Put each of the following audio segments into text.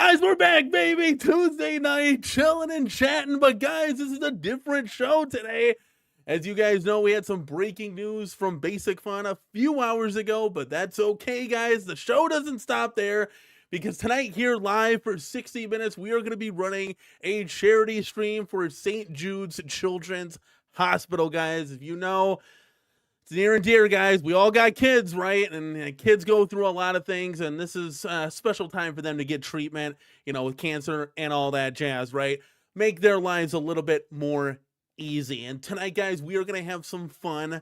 Guys, we're back, baby. Tuesday night, chilling and chatting. But guys, this is a different show today. As you guys know, we had some breaking news from Basic Fun a few hours ago, but that's okay, guys. The show doesn't stop there, because tonight here live for 60 minutes, we are going to be running a charity stream for St. Jude's Children's Hospital, guys. If you know, it's near and dear, guys. We all got kids, right? And kids go through a lot of things, and this is a special time for them to get treatment, you know, with cancer and all that jazz, right? Make their lives a little bit more easy. And tonight, guys, we are going to have some fun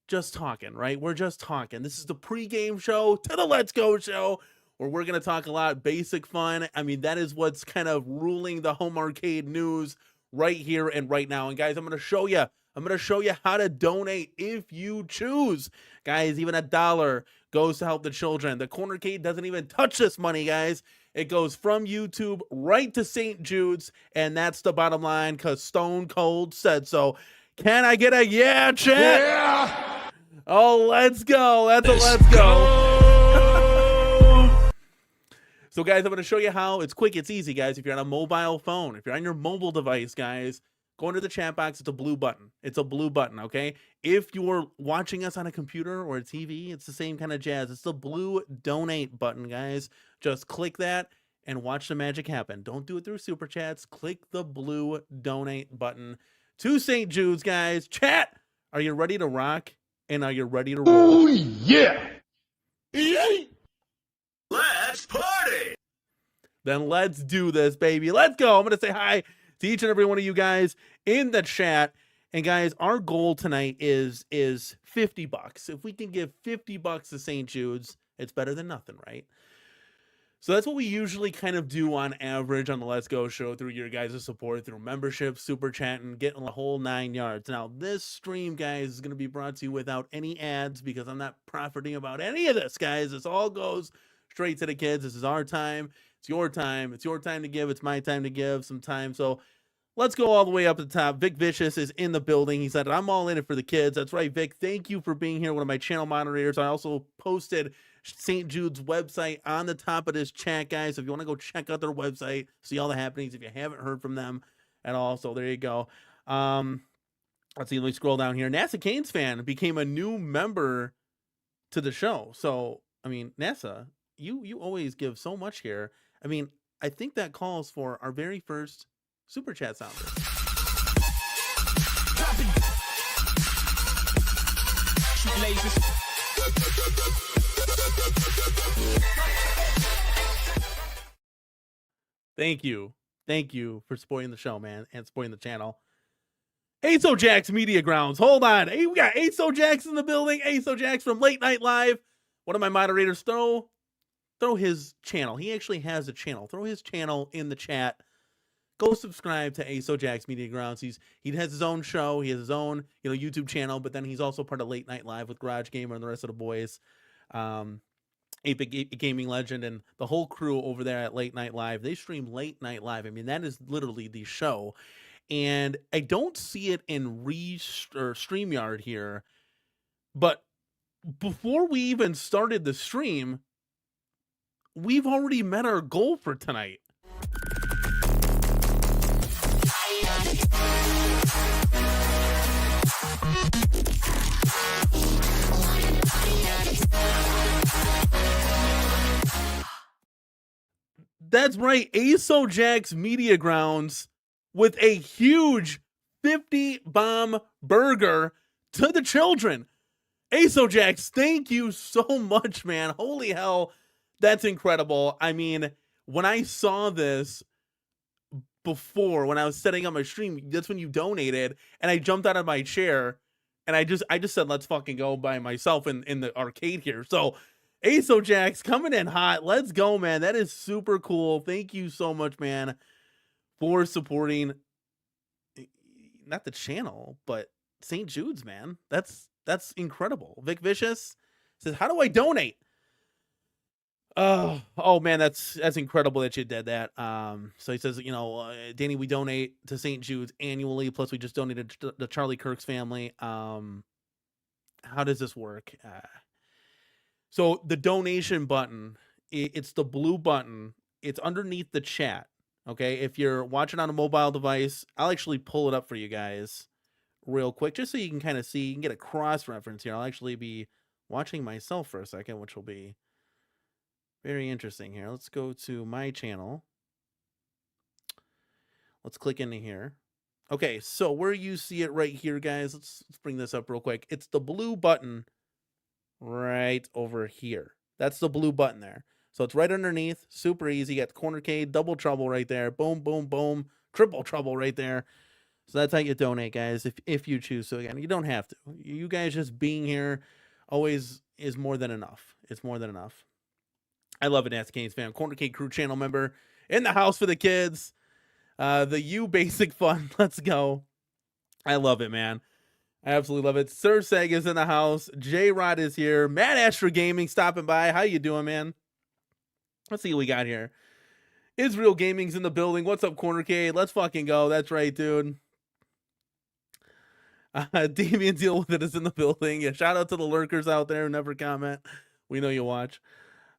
just talking, right? We're just talking. This is the pregame show to the Let's Go show, where we're going to talk a lot Basic Fun. I mean, that is what's kind of ruling the home arcade news right here and right now. And guys, I'm going to show you how to donate if you choose. Guys, even $1 goes to help the children. The CornerCade doesn't even touch this money, guys. It goes from YouTube right to St. Jude's, and that's the bottom line, because Stone Cold said so. Can I get a yeah, chat? Yeah! Oh, let's go. That's a let's go. So, guys, I'm going to show you how. It's quick. It's easy, guys. If you're on a mobile phone, if you're on your mobile device, guys, go into the chat box. It's a blue button. It's a blue button, okay? If you're watching us on a computer or a TV, it's the same kind of jazz. It's the blue donate button, guys. Just click that and watch the magic happen. Don't do it through Super Chats. Click the blue donate button to St. Jude's, guys. Chat, are you ready to rock? And are you ready to roll? Oh, yeah! Yay! Let's party! Then let's do this, baby. Let's go. I'm going to say hi to each and every one of you guys in the chat. And guys, our goal tonight is $50. If we can give $50 to St. Jude's, it's better than nothing, right? So that's what we usually kind of do on average on the Let's Go show, through your guys' support, through membership, super chatting, getting the whole 9 yards. Now, this stream, guys, is going to be brought to you without any ads, because I'm not profiting about any of this, guys. This all goes straight to the kids. This is our time. It's your time. It's your time to give. It's my time to give some time. So let's go all the way up to the top. Vic Vicious is in the building. He said, I'm all in it for the kids. That's right, Vic. Thank you for being here, one of my channel moderators. I also posted St. Jude's website on the top of this chat, guys. So if you want to go check out their website, see all the happenings, if you haven't heard from them at all. So there you go. Let's see. Let me scroll down here. NASA Canes fan became a new member to the show. So, I mean, NASA, you always give so much here. I mean, I think that calls for our very first super chat sounder. Thank you for supporting the show, man, and supporting the channel. Aso Jax Media Grounds. Hold on. Hey, we got Aso Jax in the building. Aso Jax from Late Night Live. One of my moderators. Throw his channel. He actually has a channel. Throw his channel in the chat. Go subscribe to Aso Jax Media Grounds. He has his own show. He has his own, you know, YouTube channel, but then he's also part of Late Night Live with Garage Gamer and the rest of the boys. Epic Gaming Legend and the whole crew over there at Late Night Live. They stream Late Night Live. I mean, that is literally the show. And I don't see it in StreamYard here, but before we even started the stream, we've already met our goal for tonight. That's right, Aso Jax Media Grounds with a huge 50 bomb burger to the children. Aso Jax, thank you so much, man. Holy hell, that's incredible. I mean, when I saw this before, when I was setting up my stream, that's when you donated, and I jumped out of my chair, and I just said, let's fucking go by myself in the arcade here. So Aso Jax coming in hot. Let's go, man. That is super cool. Thank you so much, man, for supporting not the channel, but St. Jude's, man. That's incredible. Vic Vicious says, how do I donate? Oh man, that's incredible that you did that. So he says, you know, Danny, we donate to St. Jude's annually. Plus we just donated to the Charlie Kirk's family. How does this work? So the donation button, it's the blue button it's underneath the chat. Okay, if you're watching on a mobile device, I'll actually pull it up for you guys real quick, just so you can kind of see, you can get a cross reference here. I'll actually be watching myself for a second, which will be very interesting here. Let's go to my channel. Let's click into here. Okay, so where you see it right here, guys, let's bring this up real quick. It's the blue button right over here. That's the blue button there. So it's right underneath, super easy. You got the CornerCade, double trouble right there. Boom, boom, boom, triple trouble right there. So that's how you donate, guys, if you choose to. Again, you don't have to. You guys just being here always is more than enough. It's more than enough. I love it, Nasty Canes fan. CornerCade crew channel member in the house for the kids. The U basic fun. Let's go. I love it, man. I absolutely love it. Sir Sega's in the house. J-Rod is here. Matt Astra Gaming stopping by. How you doing, man? Let's see what we got here. Israel Gaming's in the building. What's up, CornerCade? Let's fucking go. That's right, dude. Damian Deal With It is in the building. Yeah, shout out to the lurkers out there who never comment. We know you watch.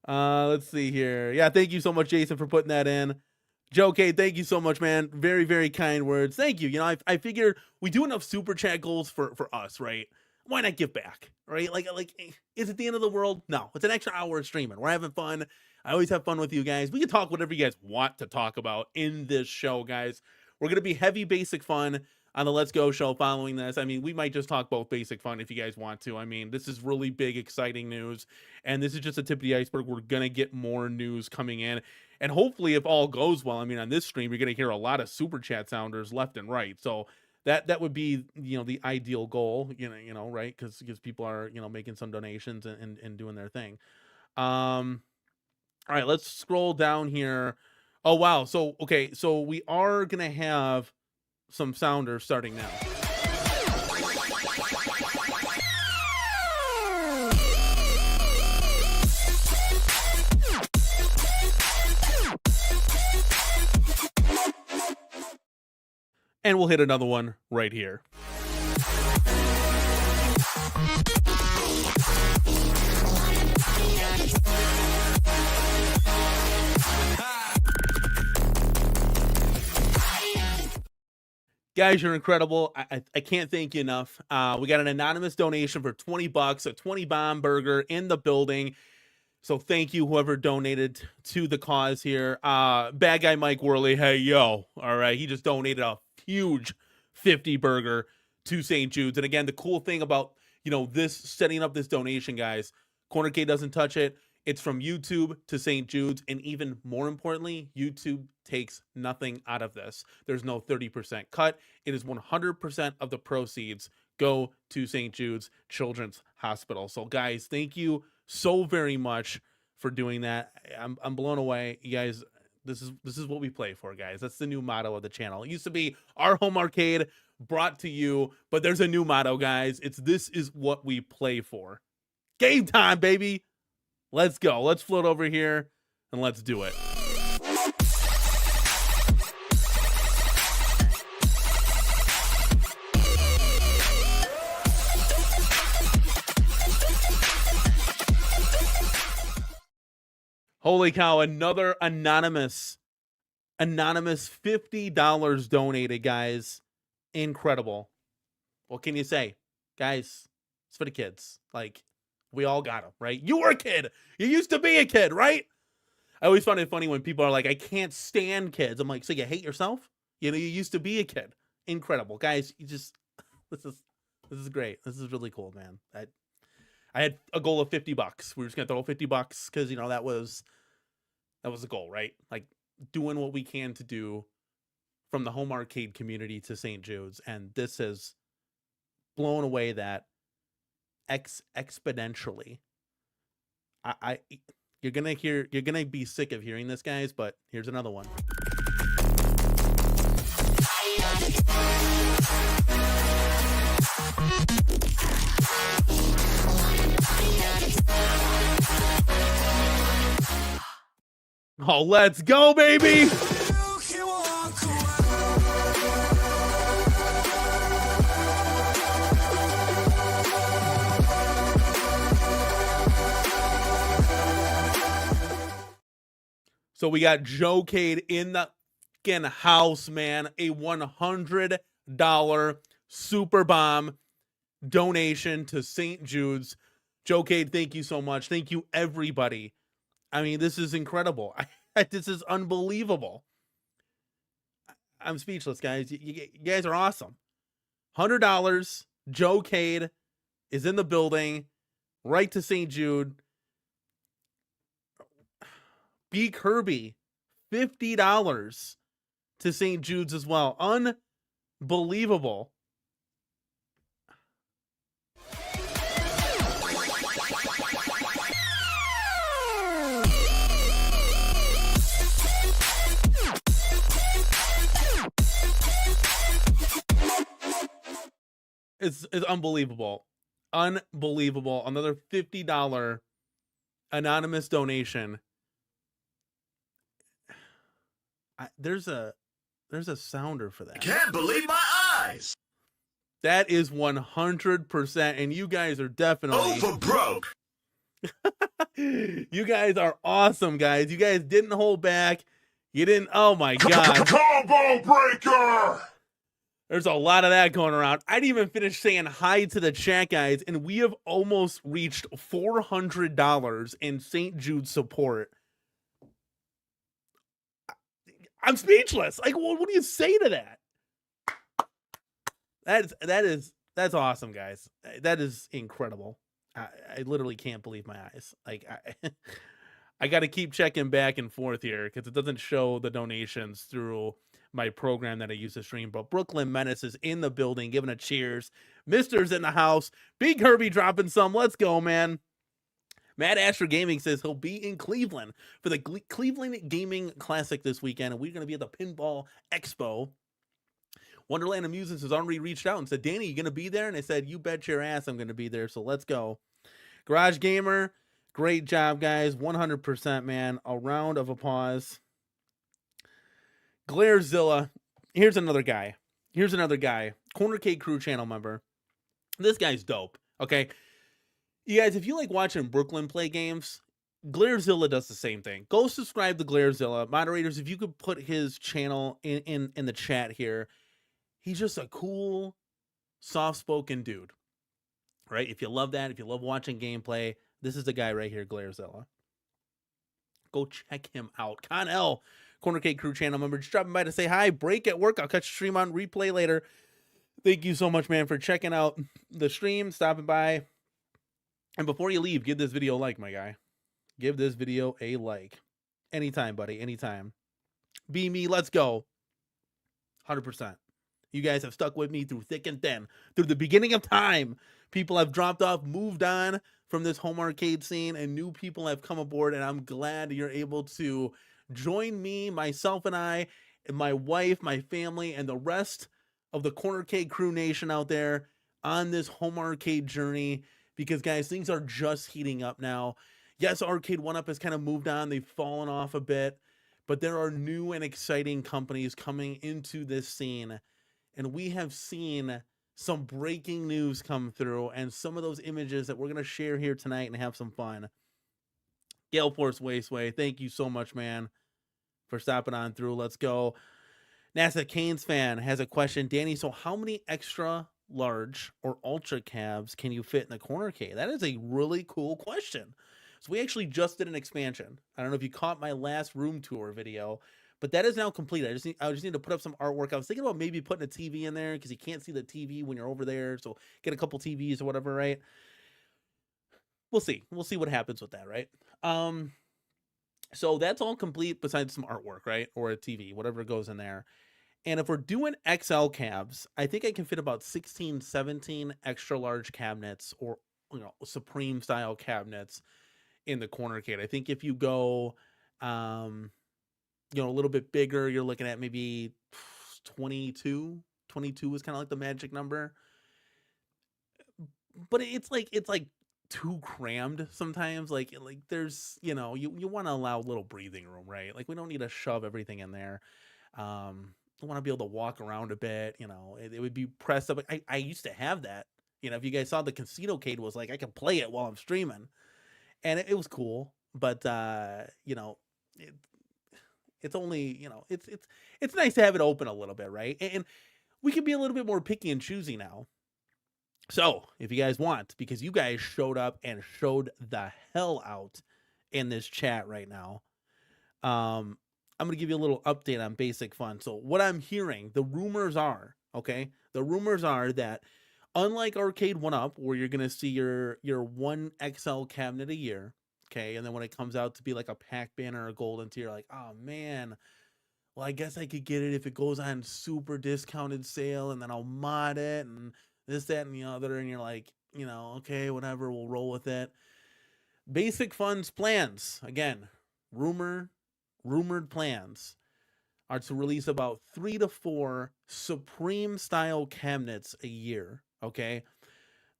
Let's see here. Yeah, thank you so much, Jason, for putting that in. Joe K, thank you so much, man. Very, very kind words. Thank you. You know, I figured we do enough super chat goals for us, right? Why not give back, right? Like, is it the end of the world? No, it's an extra hour of streaming. We're having fun. I always have fun with you guys. We can talk whatever you guys want to talk about in this show, guys. We're going to be heavy basic fun on the Let's Go show following this. I mean, we might just talk both basic fun if you guys want to. I mean, this is really big, exciting news, and this is just a tip of the iceberg. We're going to get more news coming in, and hopefully, if all goes well, I mean, on this stream, you're going to hear a lot of super chat sounders left and right. So that would be, you know, the ideal goal, you know, right? Because people are, you know, making some donations and doing their thing. All right, let's scroll down here. Oh, wow. So, okay, so we are going to have some sounders starting now. And we'll hit another one right here. Guys, you're incredible. I can't thank you enough. We got an anonymous donation for $20, a 20 bomb burger in the building. So thank you, whoever donated to the cause here. Bad guy Mike Worley, hey, yo. All right, he just donated a huge 50 burger to St. Jude's. And again, the cool thing about, you know, this setting up this donation, guys, CornerCade doesn't touch it. It's from YouTube to St. Jude's, and even more importantly, YouTube takes nothing out of this. There's no 30% cut. It is 100% of the proceeds go to St. Jude's Children's Hospital. So guys, thank you so very much for doing that. I'm blown away. You guys, this is what we play for, guys. That's the new motto of the channel. It used to be our home arcade brought to you, but there's a new motto, guys. It's this is what we play for. Game time, baby. Let's go. Let's float over here and let's do it. Holy cow, another anonymous $50 donated, guys. Incredible. What can you say? Guys, it's for the kids. Like, we all got them, right? You were a kid. You used to be a kid, right? I always find it funny when people are like, I can't stand kids. I'm like, so you hate yourself? You know, you used to be a kid. Incredible. Guys, you just, this is great. This is really cool, man. I had a goal of $50. We were just going to throw $50 because, you know, that was the goal, right? Like, doing what we can to do from the home arcade community to St. Jude's. And this has blown away that exponentially. You're gonna be sick of hearing this, guys, but here's another one. Oh, let's go, baby. So we got Joe-Cade in the fucking house, man. A $100 super bomb donation to St. Jude's. Joe-Cade, thank you so much. Thank you, everybody. I mean, this is incredible. This is unbelievable. I'm speechless, guys. You guys are awesome. $100. Joe-Cade is in the building. Right to St. Jude. B. Kirby, $50 to St. Jude's as well. Unbelievable. It's unbelievable. Unbelievable. Another $50 anonymous donation. There's a sounder for that. I can't believe my eyes. That is 100%, and you guys are definitely Over broke. You guys are awesome, guys. You guys didn't hold back. You didn't. Oh my god. Combo breaker. There's a lot of that going around. I didn't even finish saying hi to the chat, guys, and we have almost reached $400 in St. Jude support. I'm speechless. Like, what do you say to that? That's awesome, guys. That is incredible. I literally can't believe my eyes. Like, I got to keep checking back and forth here because it doesn't show the donations through my program that I use to stream. But Brooklyn Menace is in the building, giving a cheers. Mister's in the house. Big Herbie dropping some. Let's go, man. Matt Asher Gaming says he'll be in Cleveland for the Cleveland Gaming Classic this weekend, and we're going to be at the Pinball Expo. Wonderland Amusements has already reached out and said, Danny, you going to be there? And I said, you bet your ass I'm going to be there, so let's go. Garage Gamer, great job, guys. 100%, man. A round of applause. Glarezilla, here's another guy. CornerCade Crew channel member. This guy's dope, okay? You guys, if you like watching Brooklyn play games, Glarezilla does the same thing. Go subscribe to Glarezilla. Moderators, if you could put his channel in the chat here. He's just a cool, soft-spoken dude, right? If you love that, if you love watching gameplay, this is the guy right here, Glarezilla. Go check him out. Con L, CornerCade Crew channel member, just dropping by to say hi. Break at work. I'll catch the stream on replay later. Thank you so much, man, for checking out the stream, stopping by. And before you leave, give this video a like, my guy. Give this video a like. Anytime, buddy. Anytime. Be me. Let's go. 100%. You guys have stuck with me through thick and thin. Through the beginning of time, people have dropped off, moved on from this home arcade scene, and new people have come aboard, and I'm glad you're able to join me, myself and I, and my wife, my family, and the rest of the CornerCade Crew Nation out there on this home arcade journey, because, guys, things are just heating up now. Yes, Arcade 1-Up has kind of moved on. They've fallen off a bit, but there are new and exciting companies coming into this scene. And we have seen some breaking news come through and some of those images that we're going to share here tonight and have some fun. Gale Force Wasteway, thank you so much, man, for stopping on through. Let's go. NASA Canes fan has a question. Danny, so how many extra large or ultra cabs can you fit in the CornerCade? That is a really cool question. So we actually just did an expansion. I don't know if you caught my last room tour video, but that is now complete. I just need to put up some artwork. I was thinking about maybe putting a TV in there because you can't see the TV when you're over there. So get a couple TVs or whatever, right? We'll see. We'll see what happens with that, right? So that's all complete besides some artwork, right? Or a TV, whatever goes in there. And if we're doing XL cabs, I think I can fit about 16, 17 extra large cabinets or, Supreme style cabinets in the CornerCade. I think if you go, a little bit bigger, you're looking at maybe 22. 22 is kind of like the magic number. But it's like too crammed sometimes. Like there's, you want to allow a little breathing room, right? Like we don't need to shove everything in there. I want to be able to walk around a bit, it would be pressed up. I used to have that, if you guys saw the Casino-Cade was like, I can play it while I'm streaming and it was cool. But, It's only, you know, it's nice to have it open a little bit, right? And we can be a little bit more picky and choosy now. So if you guys want, because you guys showed up and showed the hell out in this chat right now, I'm going to give you a little update on Basic Fun. So what I'm hearing, the rumors are, okay, the rumors are that unlike Arcade 1-Up, where you're going to see your 1XL cabinet a year, okay, and then when it comes out to be like a pack banner or a golden tier, like, oh man, well, I guess I could get it if it goes on super discounted sale, and then I'll mod it, and this, that, and the other, and you're like, you know, okay, whatever, we'll roll with it. Basic Fun's plans, again, rumored plans, are to release about 3 to 4 Supreme style cabinets a year, okay?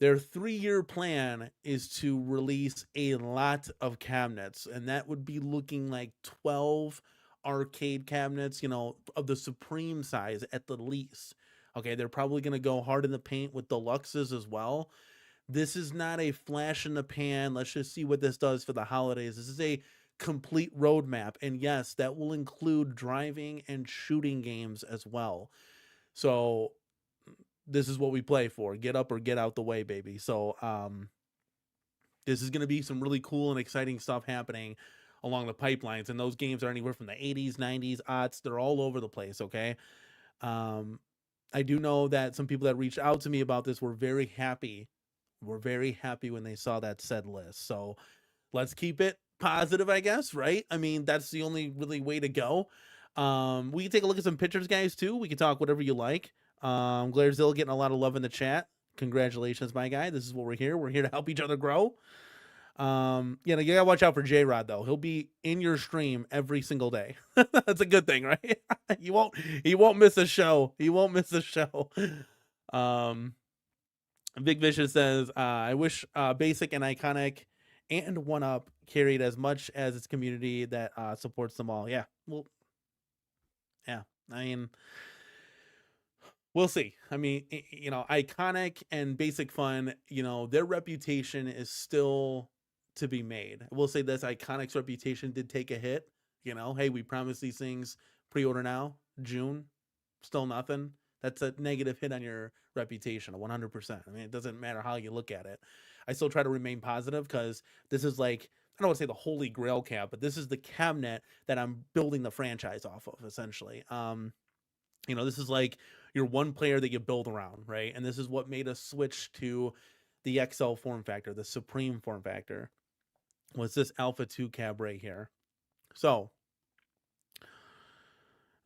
Their 3-year plan is to release a lot of cabinets, and that would be looking like 12 arcade cabinets, you know, of the Supreme size at the least. Okay, they're probably going to go hard in the paint with deluxes as well. This is not a flash in the pan, let's just see what this does for the holidays. This is a complete roadmap, and yes, that will include driving and shooting games as well. So this is what we play for. Get up or get out the way, baby. So this is going to be some really cool and exciting stuff happening along the pipelines, and those games are anywhere from the 80s, 90s, aughts. They're all over the place, okay? I do know that some people that reached out to me about this were very happy. Were very happy when they saw that said list. So let's keep it positive, I guess, right? I mean, that's the only really way to go. We can take a look at some pictures, guys, too. We can talk whatever you like. Glairzilla getting a lot of love in the chat. Congratulations, my guy. This is what we're here. We're here to help each other grow. You know, you gotta watch out for J-Rod, though. He'll be in your stream every single day. That's a good thing, right? He won't miss a show. He won't miss a show. Big Vicious says, I wish Basic and Iconic and 1-Up carried as much as its community that supports them all. Yeah, well, yeah, I mean, we'll see. I mean, you know, Iconic and Basic Fun, you know, their reputation is still to be made. I will say this, Iconic's reputation did take a hit. You know, hey, we promised these things, pre-order now, June, still nothing. That's a negative hit on your reputation, 100%. I mean, it doesn't matter how you look at it. I still try to remain positive because this is like, I don't want to say the holy grail cab, but this is the cabinet that I'm building the franchise off of, essentially. You know, this is like your one player that you build around, right? And this is what made us switch to the XL form factor, the Supreme form factor, was this Alpha 2 cab right here. So,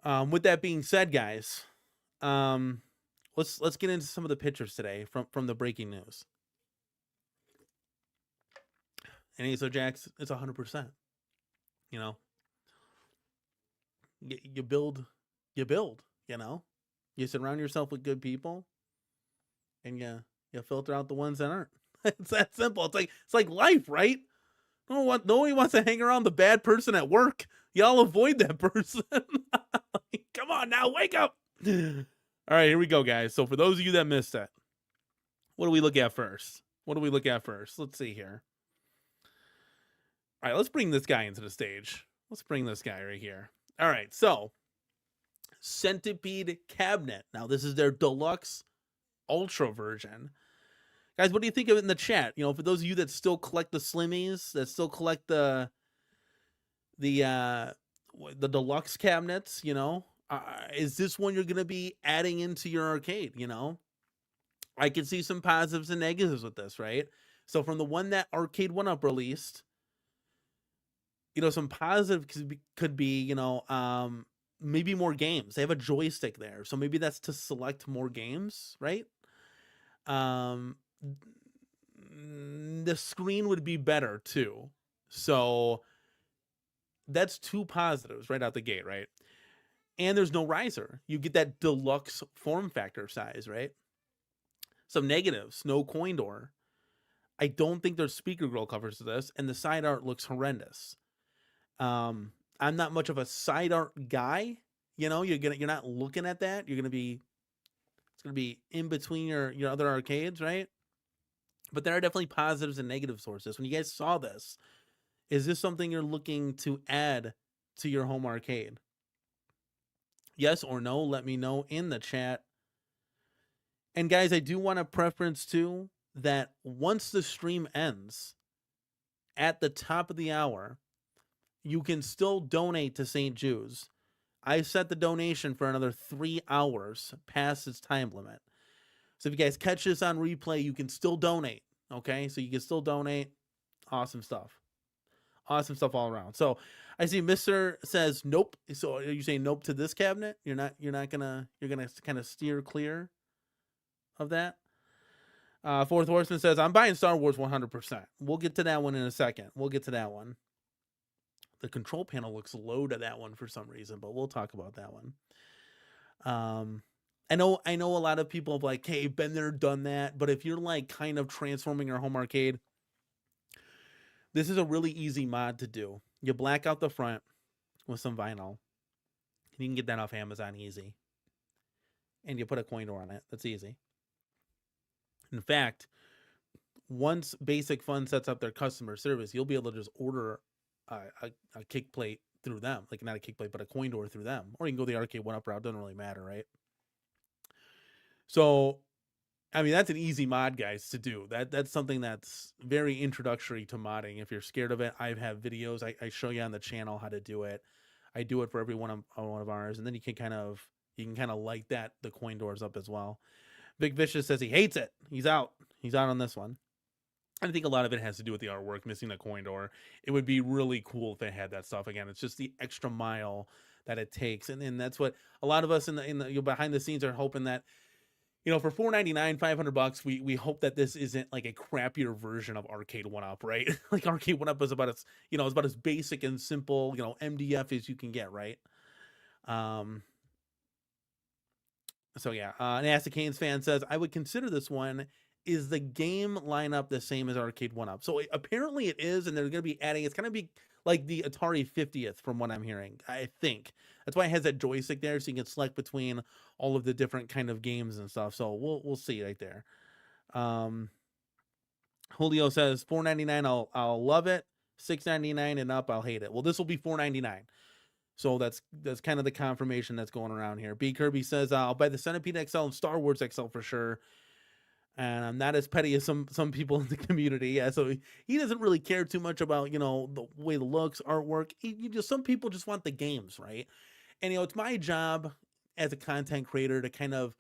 with that being said, guys, let's get into some of the pictures today from the breaking news. And so Jax, it's 100%. You know, you build, you know, you surround yourself with good people, and you filter out the ones that aren't. It's that simple. It's like life, right? Nobody wants to hang around the bad person at work. Y'all avoid that person. Come on now, wake up. All right, here we go, guys. So for those of you that missed it, what do we look at first? Let's see here. All right, let's bring this guy into the stage. Let's bring this guy right here. All right, so Centipede cabinet. Now, this is their deluxe ultra version. Guys, what do you think of it in the chat? You know, for those of you that still collect the Slimmies, that still collect the deluxe cabinets, you know, is this one you're going to be adding into your arcade, you know? I can see some positives and negatives with this, right? So from the one that Arcade 1-Up released, you know, some positive could be, you know, maybe more games. They have a joystick there, so maybe that's to select more games, right? The screen would be better too. So that's two positives right out the gate, right? And there's no riser. You get that deluxe form factor size, right? Some negatives, no coin door. I don't think there's speaker grill covers to this, and the side art looks horrendous. I'm not much of a side art guy. You know, you're not looking at that. It's gonna be in between your other arcades, right? But there are definitely positives and negative sources. When you guys saw this, is this something you're looking to add to your home arcade? Yes or no? Let me know in the chat. And guys, I do want to preference too that once the stream ends at the top of the hour, you can still donate to St. Jude's. I set the donation for another 3 hours past its time limit. So if you guys catch this on replay, you can still donate. Okay, so you can still donate. Awesome stuff. Awesome stuff all around. So I see Mr. says nope. So are you saying nope to this cabinet? You're gonna kind of steer clear of that. Fourth Horseman says I'm buying Star Wars 100%. We'll get to that one in a second. We'll get to that one. The control panel looks low to that one for some reason, but we'll talk about that one. I know a lot of people have like, hey, been there, done that. But if you're like kind of transforming your home arcade, this is a really easy mod to do. You black out the front with some vinyl. You can get that off Amazon easy. And you put a coin door on it. That's easy. In fact, once Basic Fun sets up their customer service, you'll be able to just order a kick plate through them. Like not a kick plate, but a coin door through them. Or you can go the arcade 1-up route. Doesn't really matter, right? So, I mean, that's an easy mod, guys, to do. That's something that's very introductory to modding. If you're scared of it, I have videos. I show you on the channel how to do it. I do it for every one of ours, and then you can kind of light the coin doors up as well. Big Vicious says he hates it. He's out. He's out on this one. I think a lot of it has to do with the artwork, missing the coin door. It would be really cool if they had that stuff again. It's just the extra mile that it takes, and that's what a lot of us in the behind the scenes are hoping that. For $4.99, $500, we hope that this isn't like a crappier version of Arcade 1-Up, right? Like Arcade 1-Up is about as, it's about as basic and simple, MDF as you can get, right? So yeah, an Acid Canes fan says, I would consider this one. Is the game lineup the same as Arcade 1-Up? So apparently it is, and they're going to be adding, it's going to be like the Atari 50th from what I'm hearing, I think. That's why it has that joystick there, so you can select between all of the different kind of games and stuff. So we'll see right there. Julio says $4.99, I'll love it. $6.99 and up, I'll hate it. Well, this will be $4.99. So that's kind of the confirmation that's going around here. B Kirby says I'll buy the Centipede XL and Star Wars XL for sure. And I'm not as petty as some people in the community. Yeah, so he doesn't really care too much about, the way the looks, artwork. Some people just want the games, right? And, it's my job as a content creator to kind of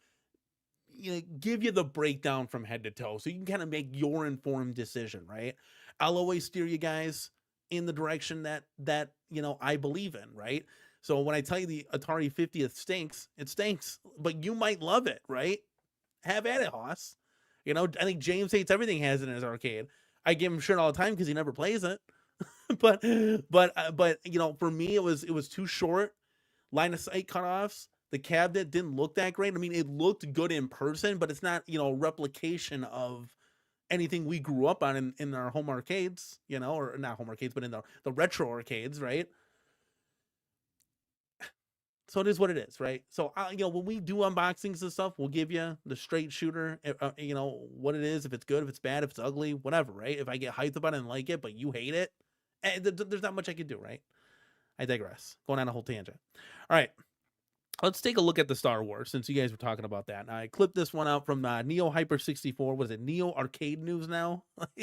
give you the breakdown from head to toe so you can kind of make your informed decision, right? I'll always steer you guys in the direction that I believe in, right? So when I tell you the Atari 50th stinks, it stinks, but you might love it, right? Have at it, Hoss. I think James hates everything he has in his arcade. I give him shit all the time because he never plays it. but for me, it was too short. Line of sight cutoffs. The cabinet didn't look that great. I mean, it looked good in person, but it's not, a replication of anything we grew up on in our home arcades, or not home arcades, but in the retro arcades, right? So it is what it is, right? So, when we do unboxings and stuff, we'll give you the straight shooter, what it is, if it's good, if it's bad, if it's ugly, whatever, right? If I get hyped about it and like it, but you hate it, there's not much I can do, right? I digress. Going on a whole tangent. All right. Let's take a look at the Star Wars, since you guys were talking about that. I clipped this one out from Neo Hyper 64. What is it? Neo Arcade News now? So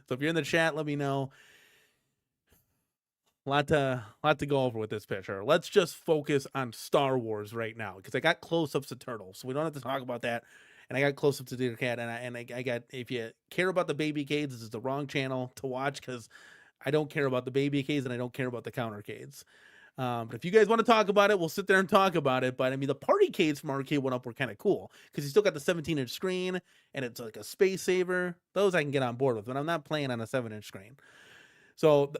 if you're in the chat, let me know. Lot to go over with this picture. Let's just focus on Star Wars right now, because I got close-ups to Turtles, so we don't have to talk about that. And I got close-ups to Deer Cat, and I got, if you care about the baby cades, this is the wrong channel to watch, because I don't care about the baby cades and I don't care about the countercades. But if you guys want to talk about it, we'll sit there and talk about it. But I mean, the party cades from Arcade 1-Up were kind of cool, because you still got the 17-inch screen, and it's like a space saver. Those I can get on board with, but I'm not playing on a 7-inch screen. So,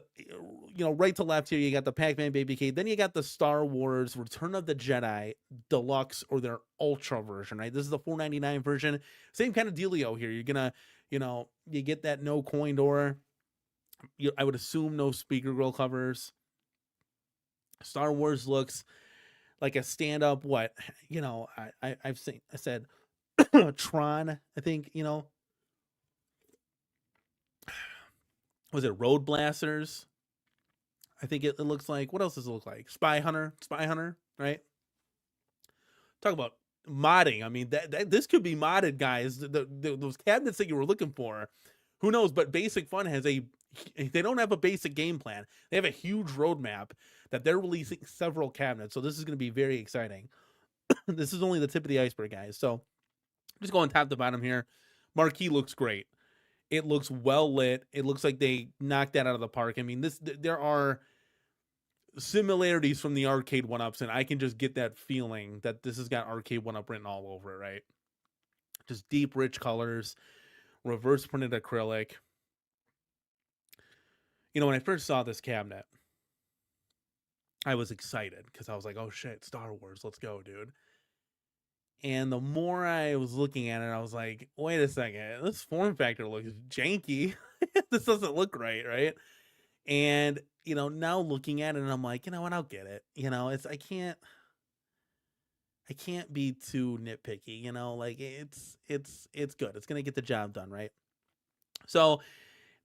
right to left here, you got the Pac-Man Baby Cade. Then you got the Star Wars Return of the Jedi Deluxe, or their Ultra version, right? This is the $4.99 version. Same kind of dealio here. You're going to, you get that no coin door. I would assume no speaker grill covers. Star Wars looks like a stand-up, I said Tron, I think, was it Road Blasters? I think it looks like, what else does it look like? Spy Hunter, right? Talk about modding. I mean, this could be modded, guys. Those cabinets that you were looking for, who knows? But Basic Fun has they don't have a basic game plan. They have a huge roadmap that they're releasing several cabinets. So this is going to be very exciting. This is only the tip of the iceberg, guys. So just going top to bottom here. Marquee looks great. It looks well lit. It looks like they knocked that out of the park. I mean, there are similarities from the arcade 1-ups, and I can just get that feeling that this has got arcade 1-up written all over it, right? Just deep, rich colors, reverse printed acrylic. You know, when I first saw this cabinet, I was excited because I was like, oh shit, Star Wars, let's go, dude. And the more I was looking at it, I was like, wait a second, this form factor looks janky. This doesn't look right? And, you know, now looking at it, and I'm like, you know what, I'll get it. You know, I can't be too nitpicky, you know, like it's good. It's going to get the job done, right? So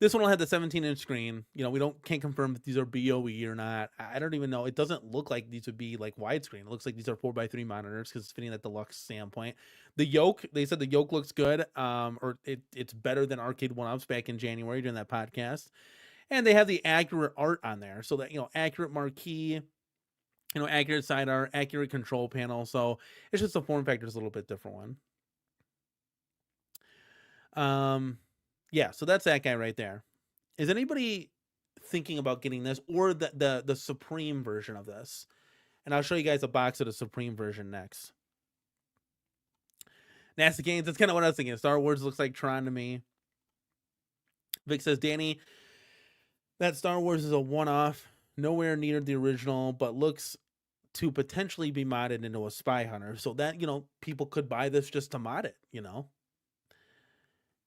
this one will have the 17-inch screen. You know, we can't confirm if these are BOE or not. I don't even know. It doesn't look like these would be like widescreen. It looks like these are 4x3 monitors because it's fitting that deluxe standpoint. The yoke, they said the yoke looks good, or it's better than arcade 1-ups back in January during that podcast. And they have the accurate art on there, so that, you know, accurate marquee, you know, accurate side art, accurate control panel. So it's just the form factor is a little bit different one. Yeah, so that's that guy right there. Is anybody thinking about getting this or the Supreme version of this? And I'll show you guys a box of the Supreme version next. NASA Games, that's kind of what I was thinking. Star Wars looks like Tron to me. Vic says, Danny, that Star Wars is a one-off, nowhere near the original, but looks to potentially be modded into a Spy Hunter. So that, you know, people could buy this just to mod it, you know.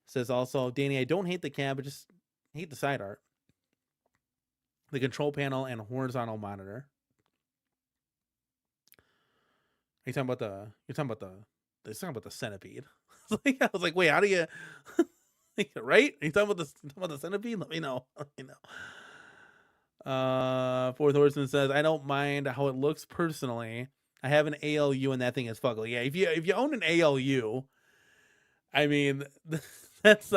Says also, Danny, I don't hate the cab, I just hate the side art. The control panel and horizontal monitor. Are you talking about the centipede? I was like, wait, how do you right? Are you talking about the centipede? Let me know. Fourth Horseman says, I don't mind how it looks personally. I have an ALU and that thing is fugly. Yeah, if you own an ALU, I mean, that's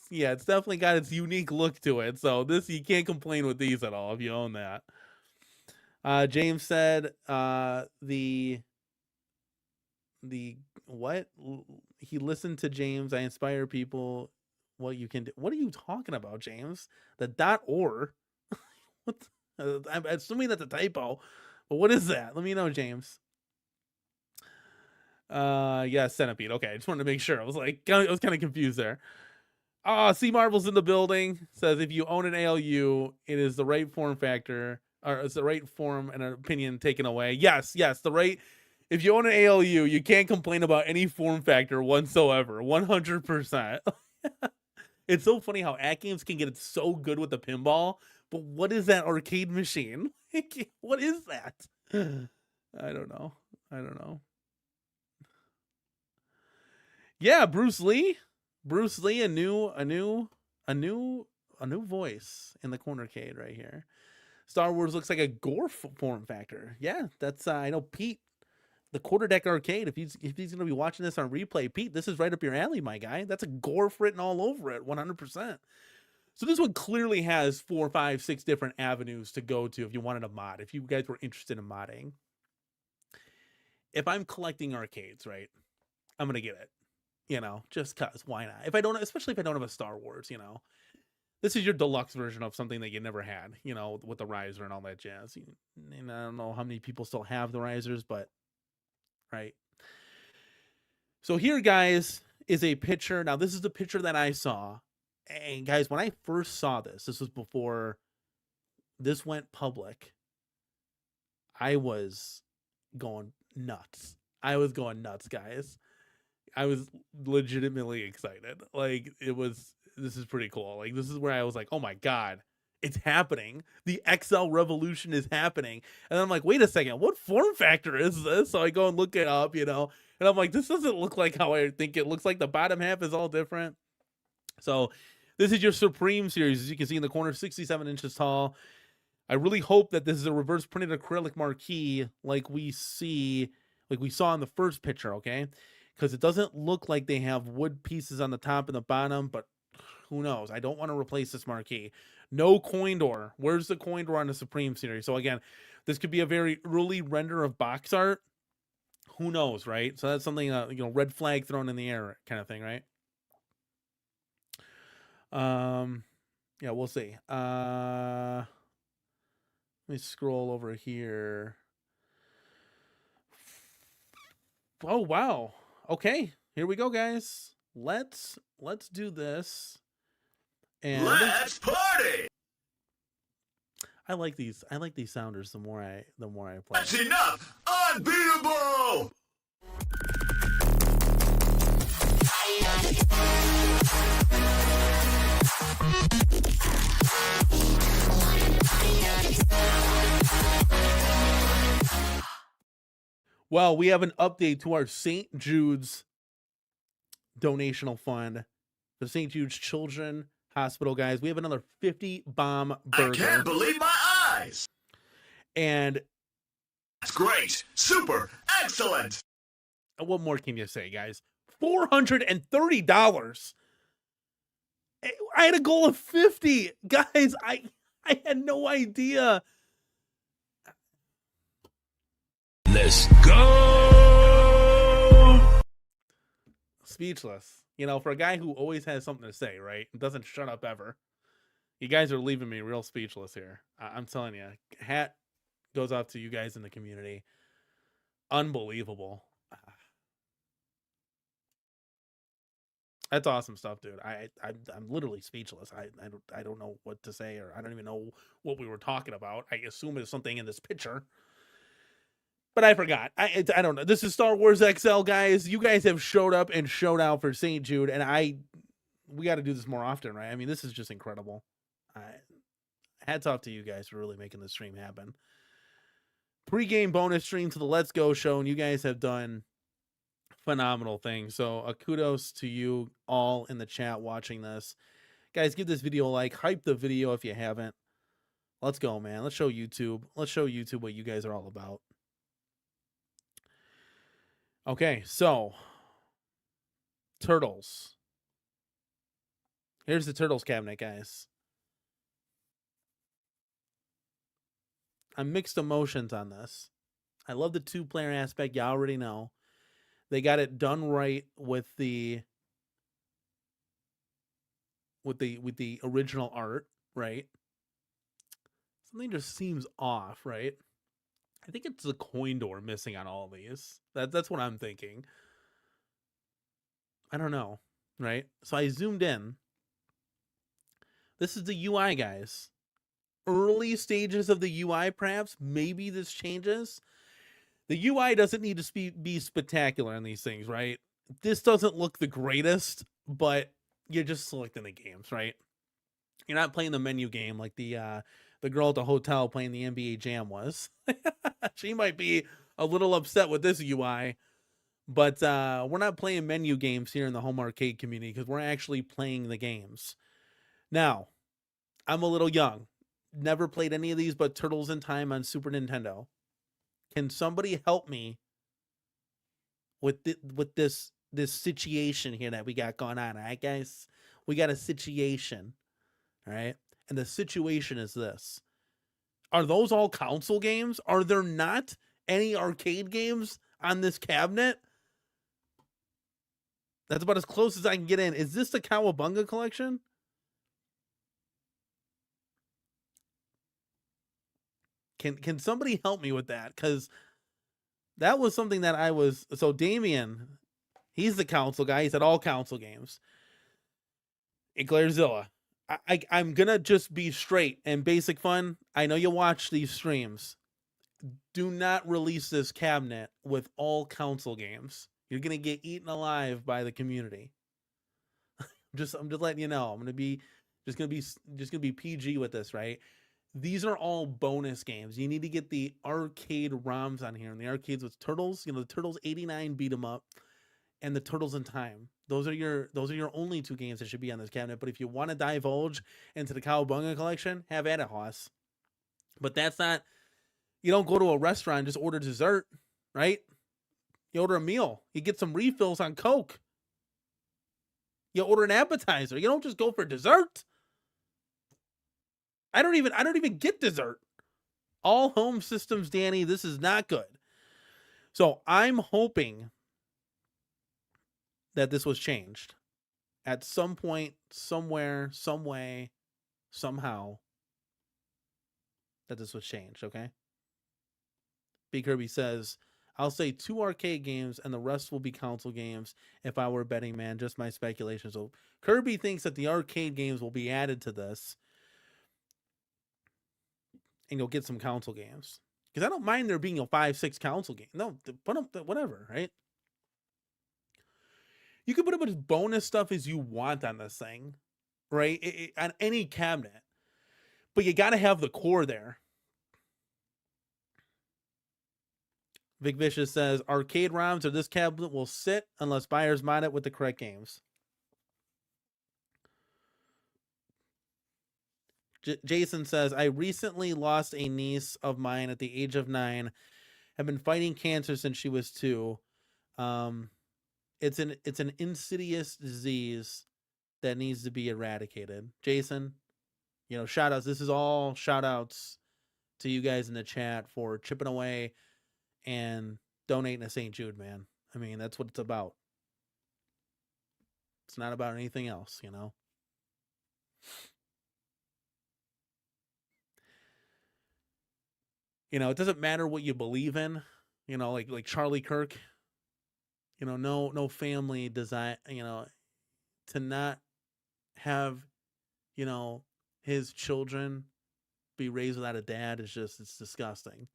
it's definitely got its unique look to it. So you can't complain with these at all if you own that. James said the what? He listened to James. I inspire people. What you can do. What are you talking about, James? The .or. What? I'm assuming that's a typo. But what is that? Let me know, James. Yeah, centipede. Okay, I just wanted to make sure. I was kind of confused there. C Marvel's in the building. Says if you own an ALU, it is the right form factor, or it's the right form and opinion taken away. Yes, the right. If you own an ALU, you can't complain about any form factor whatsoever. 100%. It's so funny how At Games can get it so good with the pinball, but what is that arcade machine? What is that? I don't know. Yeah, Bruce Lee, a new voice in the CornerCade right here. Star Wars looks like a gore form factor. Yeah, that's I know Pete, the Quarterdeck Arcade. If he's gonna be watching this on replay, Pete, this is right up your alley, my guy. That's a gore written all over it, 100%. So this one clearly has 4, 5, 6 different avenues to go to if you wanted a mod. If you guys were interested in modding, if I'm collecting arcades, right, I'm gonna get it. You know, just cause why not? Especially if I don't have a Star Wars, you know, this is your deluxe version of something that you never had, you know, with the riser and all that jazz. And I don't know how many people still have the risers, but right. So here, guys, is a picture. Now, this is the picture that I saw. And guys, when I first saw this was before this went public. I was going nuts. Guys. I was legitimately excited. Like, this is pretty cool. Like, this is where I was like, oh my God, it's happening. The XL revolution is happening. And I'm like, wait a second, what form factor is this? So I go and look it up, you know, and I'm like, this doesn't look like how I think it looks like. The bottom half is all different. So This is your Supreme series, as you can see in the corner, 67 inches tall. I really hope that this is a reverse printed acrylic marquee like we saw in the first picture, okay? Because it doesn't look like they have wood pieces on the top and the bottom, but who knows? I don't want to replace this marquee. No coin door. Where's the coin door on the Supreme series? So again, this could be a very early render of box art. Who knows, right? So that's something, red flag thrown in the air kind of thing, right? Yeah, we'll see. Let me scroll over here. Oh, wow. Okay, here we go, guys. Let's do this. And let's party. I like these sounders the more I play. That's enough. Unbeatable. Well, we have an update to our St. Jude's donational fund, the St. Jude's Children Hospital, guys. We have another 50 bomb burger. I can't believe my eyes. And that's great. Super. Excellent. What more can you say, guys? $430. I had a goal of 50. Guys, I had no idea. Let's go. Speechless. For a guy who always has something to say, right? Doesn't shut up ever. You guys are leaving me real speechless here. I'm telling you. Hat goes out to you guys in the community. Unbelievable. That's awesome stuff, dude. I'm literally speechless. I don't know what to say, or I don't even know what we were talking about. I assume it's something in this picture, but I forgot. I don't know. This is Star Wars XL, guys. You guys have showed up and showed out for St. Jude, and we got to do this more often, right? I mean, this is just incredible. Hats off to you guys for really making this stream happen. Pre-game bonus stream to the Let's Go show, and you guys have done phenomenal things. So kudos to you all in the chat watching this. Guys, give this video a like. Hype the video if you haven't. Let's go, man. Let's show YouTube. Let's show YouTube what you guys are all about. Okay, so Turtles. Here's the Turtles cabinet, guys. I'm mixed emotions on this. I love the two-player aspect. You already know. They got it done right with the original art, right? Something just seems off, right? I think it's the coin door missing on all of these. That's what I'm thinking. I don't know, right? So I zoomed in. This is the UI, guys. Early stages of the UI, perhaps. Maybe this changes. The UI doesn't need to be spectacular on these things, right? This doesn't look the greatest, but you're just selecting the games, right? You're not playing the menu game like the girl at the hotel playing the NBA Jam was. She might be a little upset with this UI, but we're not playing menu games here in the home arcade community because we're actually playing the games. Now, I'm a little young. Never played any of these but Turtles in Time on Super Nintendo. Can somebody help me with this situation here that we got going on? All right, guys, we got a situation. All right, and the situation is this: are those all console games? Are there not any arcade games on this cabinet? That's about as close as I can get in. Is this the Cowabunga collection? Can somebody help me with that? Because that was something that I was... So Damien, he's the console guy. He's at all console games. Eclairzilla. I'm going to just be straight and basic fun. I know you watch these streams. Do not release this cabinet with all console games. You're going to get eaten alive by the community. I'm just letting you know. I'm going to be just going to be PG with this, right? These are all bonus games. You need to get the arcade ROMs on here. And the arcades with Turtles, the Turtles 89 beat 'em up and the Turtles in Time. Those are your only 2 games that should be on this cabinet. But if you want to divulge into the Cowabunga collection, have at it, Hoss. But that's not. You don't go to a restaurant and just order dessert, right? You order a meal. You get some refills on Coke. You order an appetizer. You don't just go for dessert. I don't even get dessert. All home systems, Danny. This is not good. So I'm hoping that this was changed at some point, somewhere, some way, somehow. That this was changed. Okay. B Kirby says, I'll say 2 arcade games and the rest will be console games if I were a betting man. Just my speculation. So Kirby thinks that the arcade games will be added to this and you'll get some console games. Because I don't mind there being a 5-6 console game. No, put them, whatever, right? You can put as much bonus stuff as you want on this thing, right? On any cabinet. But you got to have the core there. Vic Vicious says, arcade ROMs or this cabinet will sit unless buyers mod it with the correct games. Jason says, I recently lost a niece of mine at the age of 9. Have been fighting cancer since she was 2. It's an insidious disease that needs to be eradicated. Jason, shout outs. This is all shout outs to you guys in the chat for chipping away and donating to St. Jude, man. I mean, that's what it's about. It's not about anything else, it doesn't matter what you believe in, like Charlie Kirk, no family design, to not have, his children be raised without a dad is it's disgusting.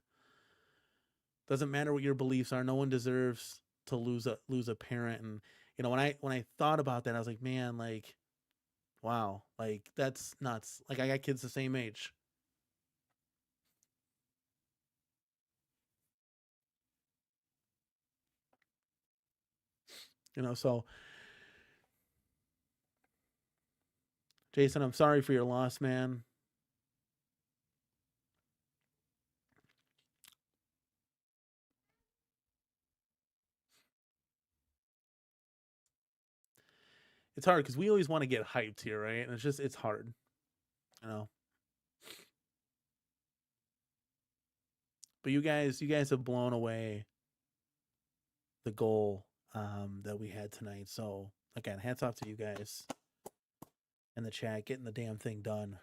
Doesn't matter what your beliefs are. No one deserves to lose a parent. And, when I thought about that, I was like, man, like, wow, like that's nuts. Like I got kids the same age. So Jason, I'm sorry for your loss, man. It's hard because we always want to get hyped here, right? And it's hard, But you guys have blown away the goal that we had tonight. So again, hats off to you guys in the chat getting the damn thing done.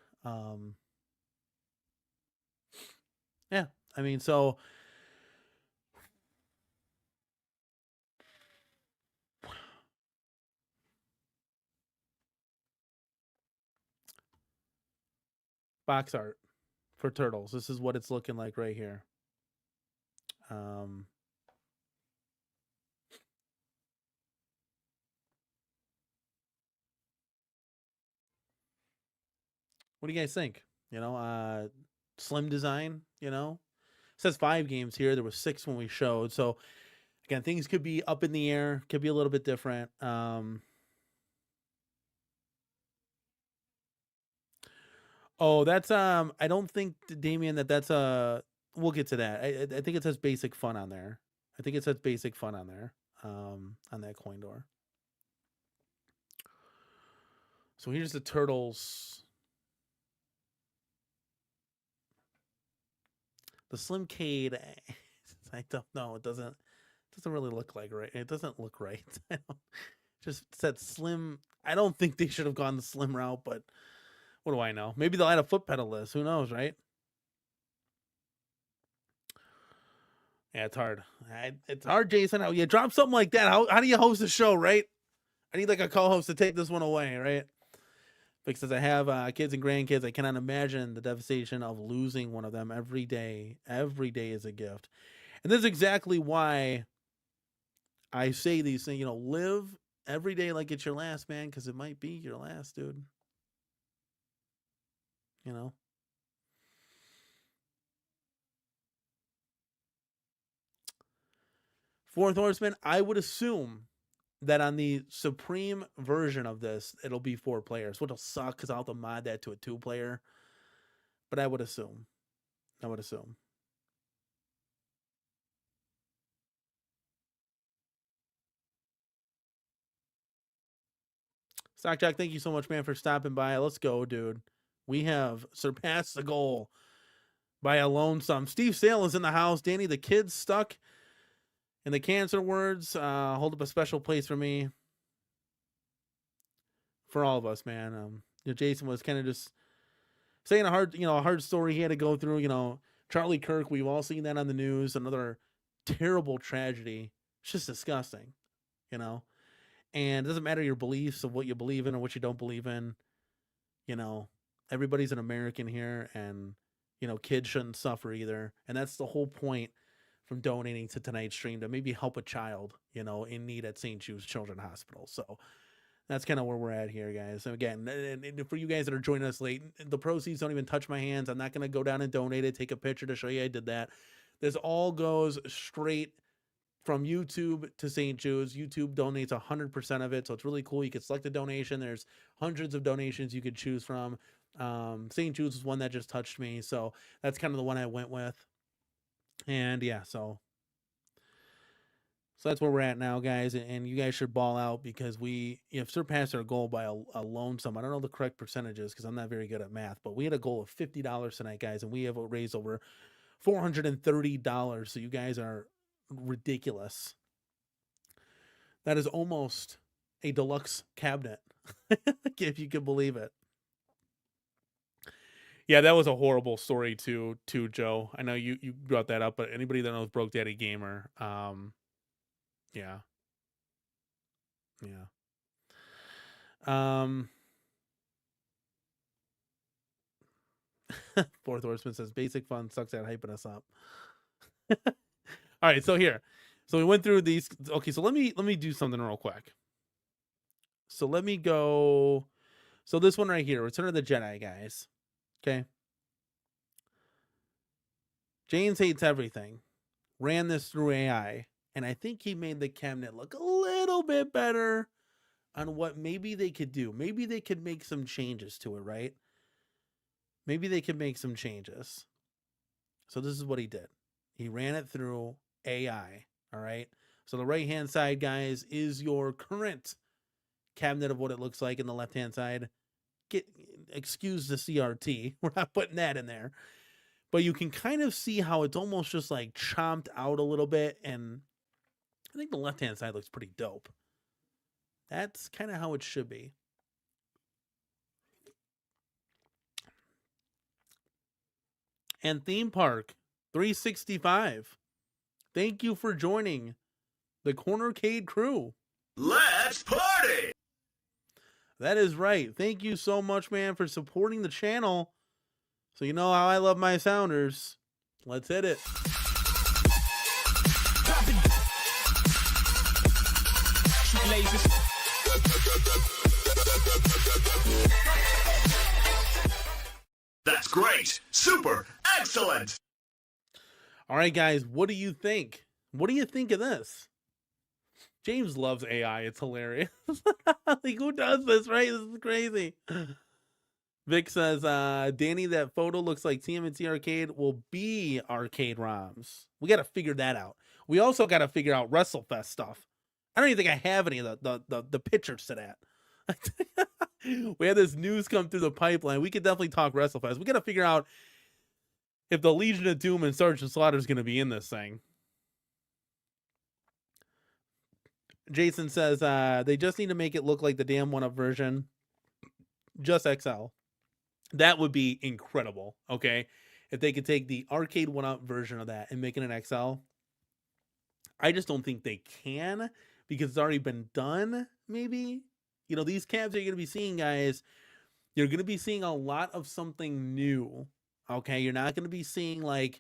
Yeah, I mean, so box art for Turtles. This is what it's looking like right here. What do you guys think? Slim design, it says 5 games here. There was 6 when we showed. So again, things could be up in the air, could be a little bit different. Oh, that's I don't think, Damien, that's we'll get to that. I think it says basic fun on there. I think it says basic fun on there. On that coin door. So here's the Turtles. The Slimcade, I don't know. It doesn't really look like right. It doesn't look right. Just said slim. I don't think they should have gone the slim route, but what do I know? Maybe they'll add a foot pedal list. Who knows, right? Yeah, it's hard. It's hard, Jason. You drop something like that. How do you host a show, right? I need like a co-host to take this one away, right? Because I have kids and grandkids. I cannot imagine the devastation of losing one of them every day. Every day is a gift. And this is exactly why I say these things, live every day like it's your last, man, because it might be your last, dude. Fourth Horseman, I would assume that on the Supreme version of this, it'll be 4 players, which will suck because I'll have to mod that to a 2-player. But I would assume. Stockjack, thank you so much, man, for stopping by. Let's go, dude. We have surpassed the goal by a lonesome. Steve Sale is in the house. Danny, the kid's stuck in the cancer wards. Hold up a special place for me. For all of us, man. Jason was kind of just saying a hard story he had to go through. Charlie Kirk, we've all seen that on the news. Another terrible tragedy. It's just disgusting, And it doesn't matter your beliefs of what you believe in or what you don't believe in. Everybody's an American here, and kids shouldn't suffer either. And that's the whole point from donating to tonight's stream, to maybe help a child, in need at St. Jude's Children's Hospital. So that's kind of where we're at here, guys. So again, and for you guys that are joining us late, the proceeds don't even touch my hands. I'm not going to go down and donate it, take a picture to show you I did that. This all goes straight from YouTube to St. Jude's. YouTube donates 100% of it, so it's really cool. You can select a donation. There's hundreds of donations you could choose from. St. Jude's was one that just touched me, so that's kind of the one I went with. And yeah, so that's where we're at now, guys. And you guys should ball out, because we have surpassed our goal by a lonesome. I don't know the correct percentages because I'm not very good at math, but we had a goal of $50 tonight, guys, and we have raised over $430. So you guys are ridiculous. That is almost a deluxe cabinet, if you can believe it. Yeah, that was a horrible story too, Joe. I know you brought that up, but anybody that knows Broke Daddy Gamer, yeah. Fourth Horseman says Basic Fun sucks at hyping us up. All right, so we went through these. Okay, so let me do something real quick. So let me go. So this one right here, Return of the Jedi, guys. Okay. James Hates Everything ran this through AI, and I think he made the cabinet look a little bit better on what maybe they could do. Maybe they could make some changes to it, right? Maybe they could make some changes. So this is what he did. He ran it through AI, all right? So the right-hand side, guys, is your current cabinet of what it looks like, and the left-hand side, excuse the CRT. We're not putting that in there. But you can kind of see how it's almost just like chomped out a little bit, and I think the left-hand side looks pretty dope. That's kind of how it should be. And Theme Park 365, thank you for joining the CornerCade crew. Let's party! That is right. Thank you so much, man, for supporting the channel. So you know how I love my Sounders. Let's hit it. That's great. Super. Excellent. All right, guys, what do you think? What do you think of this? James loves AI. It's hilarious. Like, who does this, right? This is crazy. Vic says, Danny, that photo looks like TMNT Arcade will be arcade ROMs. We got to figure that out. We also got to figure out WrestleFest stuff. I don't even think I have any of the pictures to that. We had this news come through the pipeline. We could definitely talk WrestleFest. We got to figure out if the Legion of Doom and Sergeant Slaughter is going to be in this thing. Jason says, they just need to make it look like the damn 1-up version. Just XL. That would be incredible, okay? If they could take the arcade 1-up version of that and make it an XL. I just don't think they can, because it's already been done, maybe. You know, these cabs that you're going to be seeing, guys, you're going to be seeing a lot of something new, okay? You're not going to be seeing, like,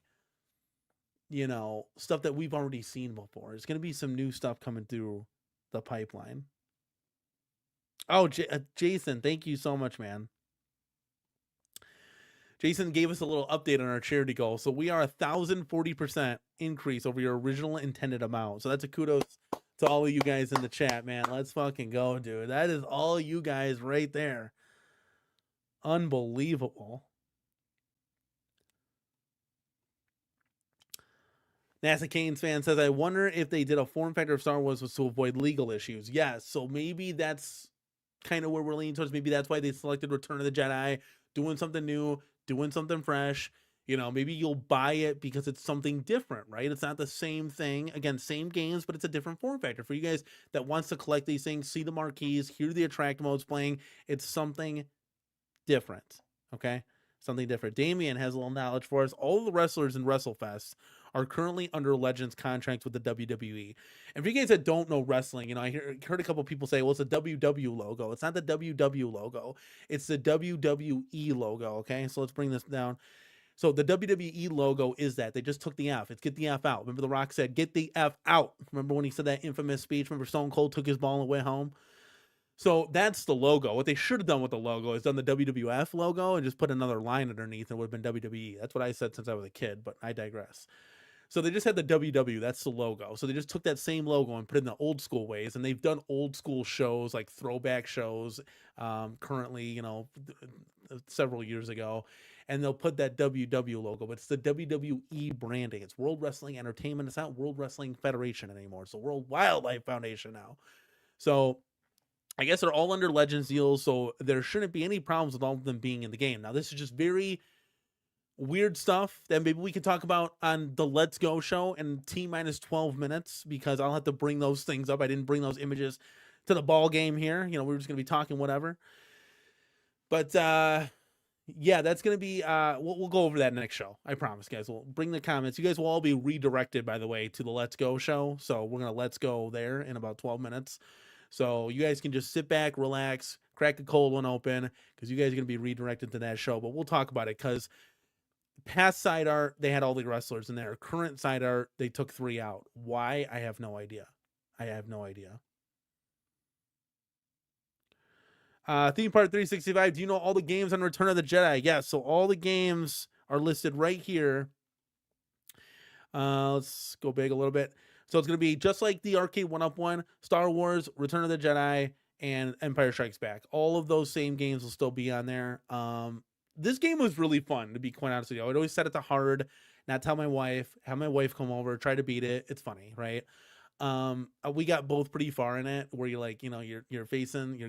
you know, stuff that we've already seen before. There's going to be some new stuff coming through the pipeline. Oh, Jason, thank you so much, man. Jason gave us a little update on our charity goal. So we are 1,040% increase over your original intended amount. So that's a kudos to all of you guys in the chat, man. Let's fucking go, dude. That is all you guys right there. Unbelievable. NASA Canes fan says, I wonder if they did a form factor of Star Wars was to avoid legal issues. Yes, so maybe that's kind of where we're leaning towards. Maybe that's why they selected Return of the Jedi, doing something new, doing something fresh. You know, maybe you'll buy it because it's something different, right? It's not the same thing. Again, same games, but it's a different form factor. For you guys that wants to collect these things, see the marquees, hear the attract modes playing, it's something different, okay? Something different. Damien has a little knowledge for us. All of the wrestlers in WrestleFest are currently under Legends contracts with the WWE. And for you guys that don't know wrestling, you know, I heard a couple people say, well, it's a WW logo. It's not the WW logo. It's the WWE logo, okay? So let's bring this down. So the WWE logo is that. They just took the F. It's get the F out. Remember The Rock said, get the F out. Remember when he said that infamous speech? Remember Stone Cold took his ball and went home? So that's the logo. What they should have done with the logo is done the WWF logo and just put another line underneath. It would have been WWE. That's what I said since I was a kid, but I digress. So they just had the WW. That's the logo. So they just took that same logo and put it in the old school ways. And they've done old school shows, like throwback shows, currently, you know, several years ago. And they'll put that WW logo, but it's the WWE branding. It's World Wrestling Entertainment. It's not World Wrestling Federation anymore. It's the World Wildlife Foundation now. So I guess they're all under Legends deals, so there shouldn't be any problems with all of them being in the game. Now, this is just very weird stuff that maybe we can talk about on the Let's Go show in T-minus 12 minutes, because I'll have to bring those things up. I didn't bring those images to the ball game here. You know, we're just going to be talking whatever. But, yeah, that's going to be, we'll go over that next show. I promise, guys. We'll bring the comments. You guys will all be redirected, by the way, to the Let's Go show. So we're going to Let's Go there in about 12 minutes. So you guys can just sit back, relax, crack a cold one open, because you guys are going to be redirected to that show. But we'll talk about it, because past side art, they had all the wrestlers in there. Current side art, they took 3 out. Why? I have no idea. I have no idea. Theme Park 365, do you know all the games on Return of the Jedi? Yes, so all the games are listed right here. Let's go big a little bit. So it's going to be just like the arcade 1-up-1, Star Wars, Return of the Jedi, and Empire Strikes Back. All of those same games will still be on there. This game was really fun, to be quite honest with you. I would always set it to hard, not tell my wife, have my wife come over, try to beat it. It's funny, right? We got both pretty far in it, where you're like, you know, you're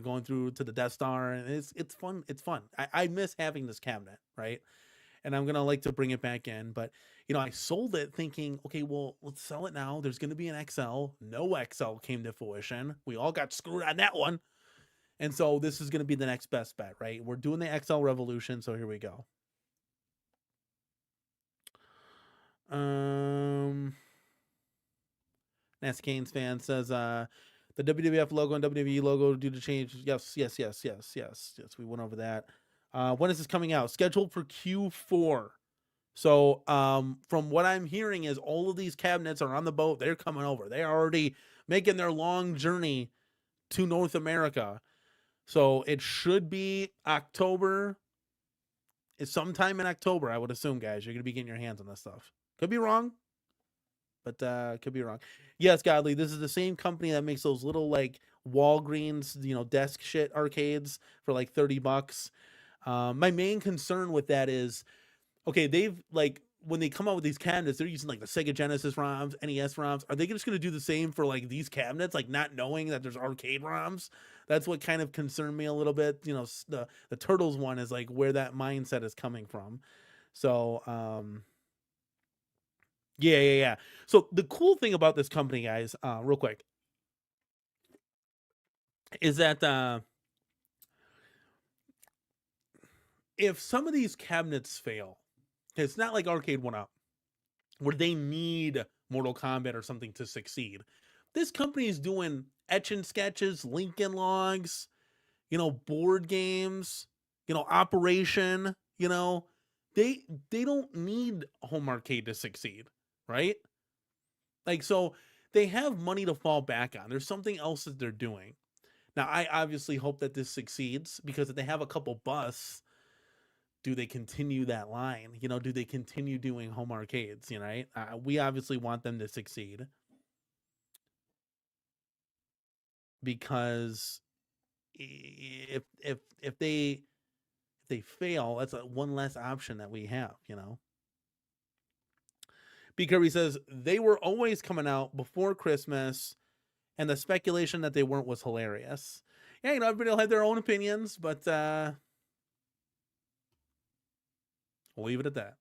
going through to the Death Star, and it's fun. It's fun. I miss having this cabinet, right? And I'm gonna like to bring it back in, but you know, I sold it thinking, okay, well, let's sell it now. There's gonna be an XL. No XL came to fruition. We all got screwed on that one, and so this is gonna be the next best bet, right? We're doing the XL Revolution, so here we go. Nancy Canes fan says, the WWF logo and WWE logo due to change. Yes. We went over that. When is this coming out? Scheduled for Q4. So from what I'm hearing is all of these cabinets are on the boat. They're coming over. They're already making their long journey to North America. So it should be October. It's sometime in October, I would assume, guys. You're going to be getting your hands on this stuff. Could be wrong, but could be wrong. Yes, Godly, this is the same company that makes those little like Walgreens, you know, desk shit arcades for like $30. My main concern with that is, okay, they've like, when they come out with these cabinets, they're using like the Sega Genesis ROMs, NES ROMs. Are they just going to do the same for like these cabinets, like not knowing that there's arcade ROMs? That's what kind of concerned me a little bit. You know, the Turtles one is like where that mindset is coming from. So, yeah. So the cool thing about this company, guys, real quick, is that if some of these cabinets fail, it's not like Arcade 1-Up, where they need Mortal Kombat or something to succeed. This company is doing etch and sketches, Lincoln Logs, you know, board games, you know, Operation, you know, they don't need Home Arcade to succeed, right? Like, so they have money to fall back on. There's something else that they're doing. Now, I obviously hope that this succeeds, because if they have a couple busts, do they continue that line? You know, do they continue doing home arcades? You know, right? We obviously want them to succeed. because if they fail, that's one less option that we have, you know. B. Kirby says they were always coming out before Christmas, and the speculation that they weren't was hilarious. Yeah, you know, everybody will have their own opinions, but we'll leave it at that.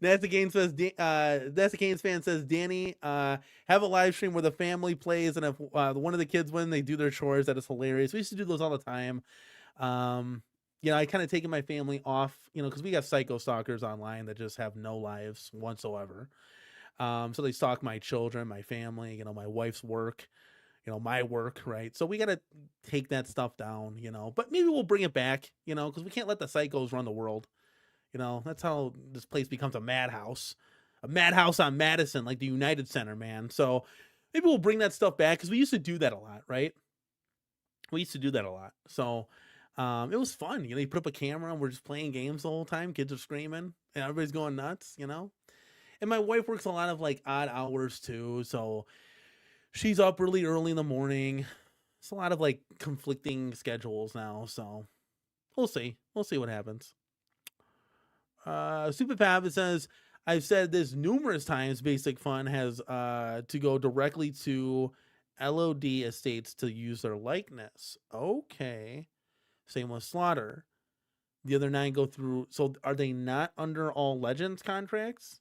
That's the Gaines fan says, Danny, have a live stream where the family plays, and if one of the kids win, they do their chores. That is hilarious. We used to do those all the time. You know, I kind of taken my family off, you know, because we got psycho stalkers online that just have no lives whatsoever. So they stalk my children, my family, you know, my wife's work, you know, my work, right? So we got to take that stuff down, you know, but maybe we'll bring it back, you know, because we can't let the psychos run the world. You know, that's how this place becomes a madhouse on Madison, like the United Center, man. So maybe we'll bring that stuff back, because we used to do that a lot, right? We used to do that a lot. So it was fun. You know, you put up a camera and we're just playing games the whole time. Kids are screaming and everybody's going nuts, you know? And my wife works a lot of like odd hours too. So she's up really early in the morning. It's a lot of like conflicting schedules now. So we'll see. We'll see what happens. Super Pav says, I've said this numerous times, Basic Fun has to go directly to LOD estates to use their likeness. Okay. Same with Slaughter. The other 9 go through. So are they not under all Legends contracts?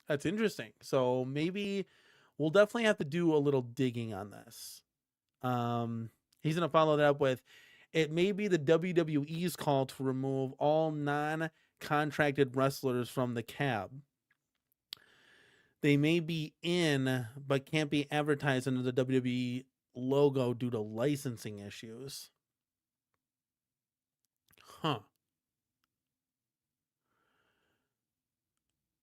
That's interesting. So maybe we'll definitely have to do a little digging on this. He's going to follow that up with, it may be the WWE's call to remove all non-contracted wrestlers from the cab. They may be in, but can't be advertised under the WWE logo due to licensing issues. Huh.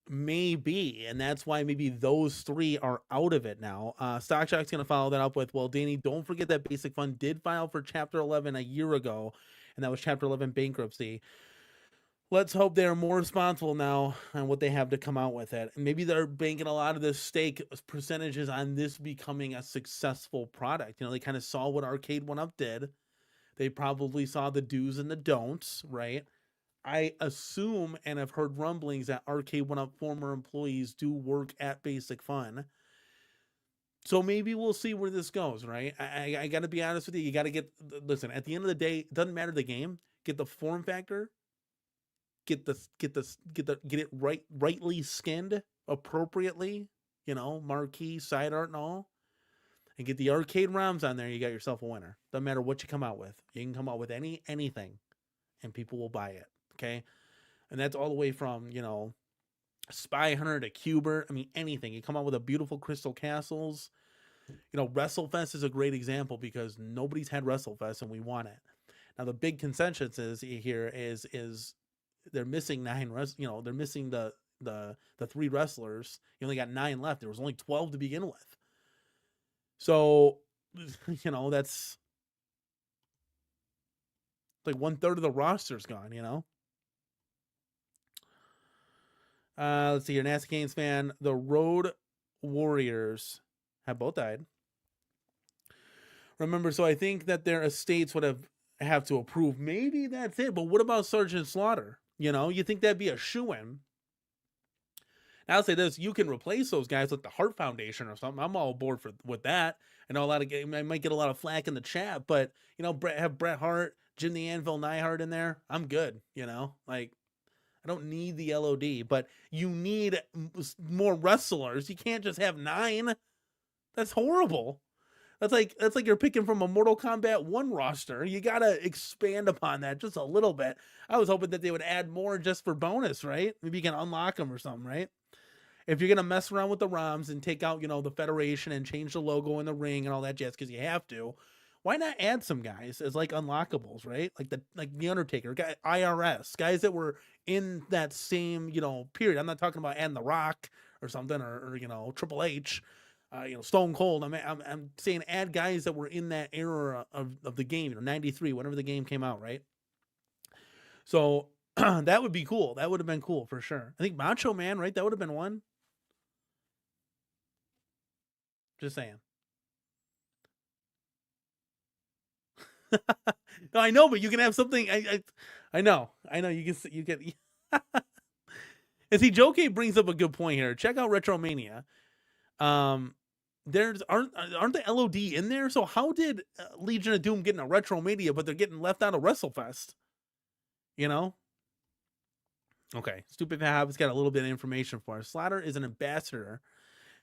Maybe, and that's why maybe those 3 are out of it now. Stock Shock's going to follow that up with, well, Danny, don't forget that Basic Fun did file for Chapter 11 a year ago, and that was Chapter 11 bankruptcy. Let's hope they're more responsible now on what they have to come out with it. And maybe they're banking a lot of the stake percentages on this becoming a successful product. You know, they kind of saw what Arcade 1-Up did. They probably saw the do's and the don'ts, right? I assume and have heard rumblings that Arcade 1-Up former employees do work at Basic Fun. So maybe we'll see where this goes, right? I got to be honest with you. You got to listen, at the end of the day, it doesn't matter the game. Get the form factor. Get it rightly skinned appropriately, you know, marquee, side art and all. And get the arcade ROMs on there, you got yourself a winner. Doesn't matter what you come out with. You can come out with anything and people will buy it. Okay. And that's all the way from, you know, Spy Hunter to Cubert. I mean, anything. You come out with a beautiful Crystal Castles. You know, WrestleFest is a great example because nobody's had WrestleFest and we want it. Now, the big consensus is they're missing 9 you know, they're missing the 3 wrestlers. You only got 9 left. There was only 12 to begin with. So, you know, that's like 1/3 of the roster's gone, you know. Let's see here. Nasty Canes fan. The Road Warriors have both died. Remember, so I think that their estates would have to approve. Maybe that's it. But what about Sergeant Slaughter? You know, you think that'd be a shoo-in. Now, I'll say this. You can replace those guys with the Hart Foundation or something. I'm all aboard with that. I know I might get a lot of flack in the chat, but, you know, have Bret Hart, Jim the Anvil Neidhart in there. I'm good, you know? Like, I don't need the LOD, but you need more wrestlers. You can't just have 9. That's horrible. That's like you're picking from a Mortal Kombat 1 roster. You got to expand upon that just a little bit. I was hoping that they would add more just for bonus, right? Maybe you can unlock them or something, right? If you're going to mess around with the ROMs and take out, you know, the Federation and change the logo in the ring and all that jazz because you have to, why not add some guys as like unlockables, right? Like the Undertaker, IRS, guys that were in that same, you know, period. I'm not talking about adding The Rock or something or you know, Triple H, you know, Stone Cold. I'm saying add guys that were in that era of the game, you know, 93, whenever the game came out, right? So That would be cool. That would have been cool for sure. I think Macho Man, right? That would have been one. Just saying. No, I know, but you can have something. I know. You can. And see, Joe K brings up a good point here. Check out Retromania. Aren't the LOD in there? So how did Legion of Doom get in a Retromania, but they're getting left out of WrestleFest? You know. Okay, Stupid Hab's got a little bit of information for us. Slaughter is an ambassador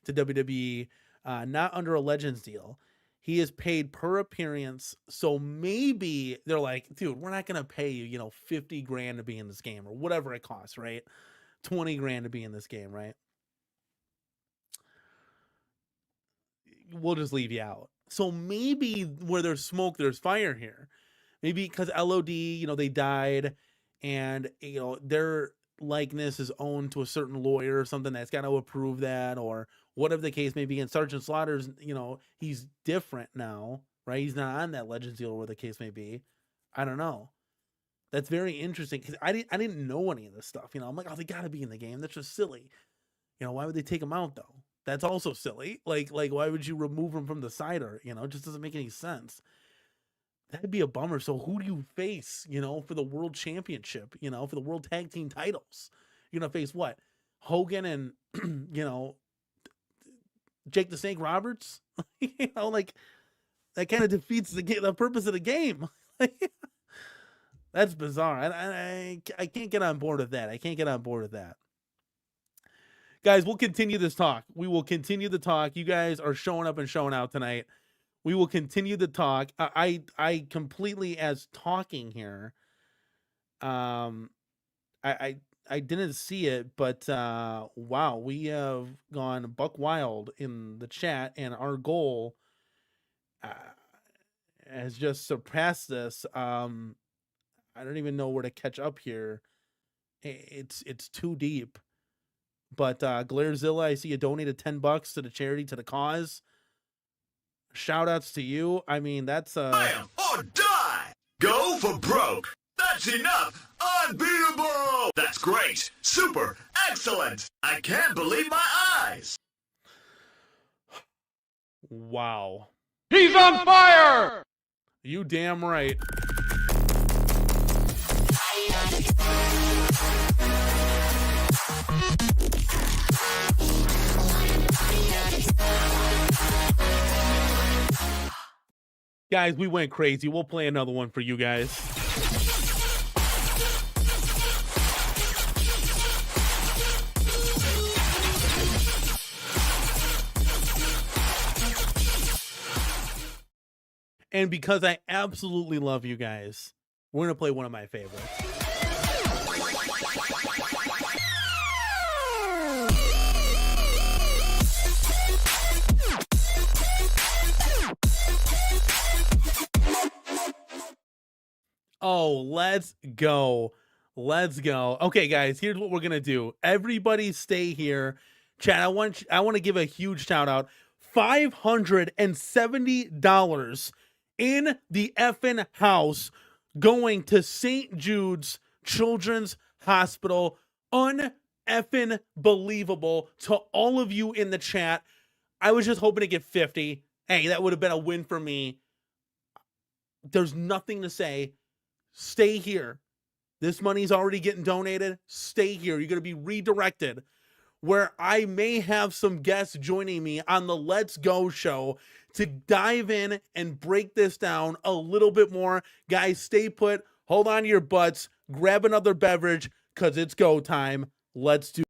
to WWE, not under a Legends deal. He is paid per appearance, so maybe they're like, dude, we're not gonna pay you, 50 grand to be in this game or whatever it costs, right? 20 grand to be in this game, right? We'll just leave you out. So maybe where there's smoke, there's fire here. Maybe because LOD, they died, and their likeness is owned to a certain lawyer or something that's got to approve that, or whatever the case may be. And Sergeant Slaughter's, he's different now, right? He's not on that Legends deal, where the case may be. I don't know. That's very interesting because I didn't know any of this stuff. I'm like, oh, they got to be in the game. That's just silly. Why would they take him out though? That's also silly. Like why would you remove him from the cider? It just doesn't make any sense. That'd be a bummer. So who do you face, for the world championship, for the world tag team titles? You're going to face what? Hogan and, Jake the Snake Roberts? Like that kind of defeats the purpose of the game. That's bizarre. I can't get on board with that. I can't get on board with that. Guys, we'll continue this talk. We will continue the talk. You guys are showing up and showing out tonight. We will continue the talk. I completely, as talking here, I didn't see it, but wow, we have gone buck wild in the chat, and our goal has just surpassed this. I don't even know where to catch up here. It's too deep. But Glairzilla, I see you donated $10 to the charity, to the cause. Shout outs to you. I mean, that's Bam or die. Go for broke. That's enough. Unbeatable. That's great. Super. Excellent. I can't believe my eyes. Wow. He's on fire! You damn right. Guys, we went crazy. We'll play another one for you guys. And because I absolutely love you guys, we're going to play one of my favorites. Oh, let's go. Let's go. Okay, guys, here's what we're going to do. Everybody stay here. Chat, I want to give a huge shout out. $570 in the effing house going to St. Jude's Children's Hospital. Un-effing believable to all of you in the chat. I was just hoping to get 50. Hey, that would have been a win for me. There's nothing to say. Stay here. This money's already getting donated. Stay here. You're going to be redirected where I may have some guests joining me on the Let's Go show to dive in and break this down a little bit more. Guys, stay put. Hold on to your butts. Grab another beverage because it's go time. Let's do